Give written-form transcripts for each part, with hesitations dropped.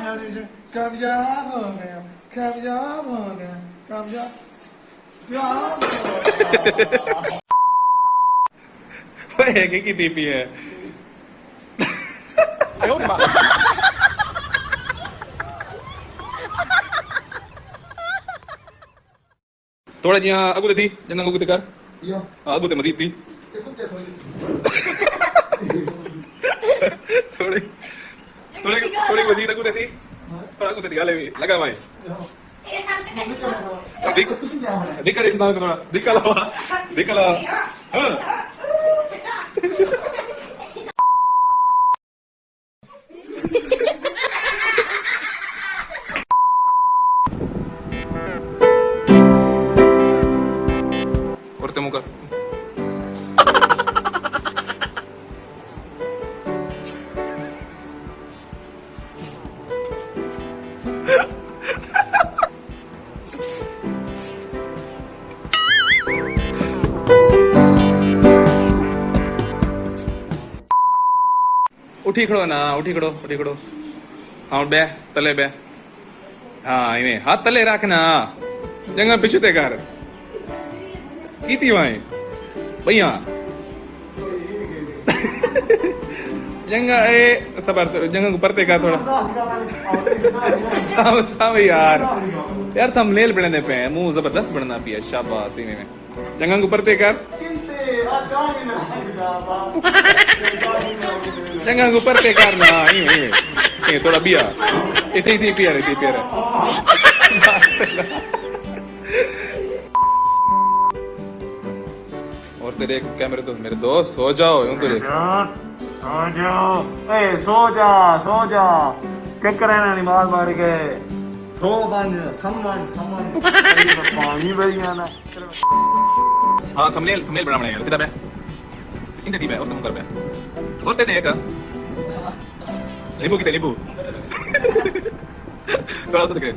कामयाब हो गया कामयाब हो गया कामयाब ओए की टीपी है थोड़ा जिहा अगू ते थी जंगा अगू ते कर यो अगू ते मजीद थी देखो देखो थोड़ी थोड़ी थोड़ी मजीद अगू ते थी थोड़ा अगू ते गाले भी लगा भाई दिक्कत इस्तेमाल करो दिक्कत ला हां और ते मुका उठी खड़ो ना उठी खड़ो हाँ बे तले बे हाँ इवें हाथ तले रखना जंगा पिछू ते कर कीती वाए भैया जंगा ए सबर जंगा ऊपर ते का थोड़ा साव यार थंबनेल बनाने पे मुंह जबरदस्त बनना पिया शाबाश इवें में जंगा ऊपर ते कर जंगा ऊपर ते करना ये थोड़ा बिया इतनी पिया और तेरे कैमरे तो मेरे दोस्त सो जाओ यूं तो सो जा चक्कर है ना मार के सो बन सम्मान पानी भरी आना हाँ थंबनेल बना यार सीधा बे इंते दी बे और तुम कर बे और ते देख नींबू कितने नींबू थोड़ा तो दे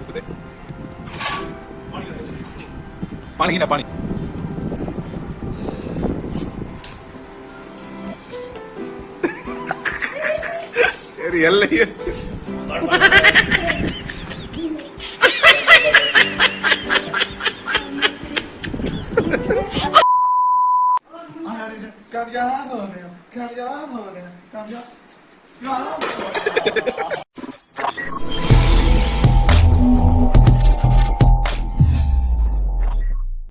पानी ना पानी रियल नहीं है कामयाब हो गया कामयाब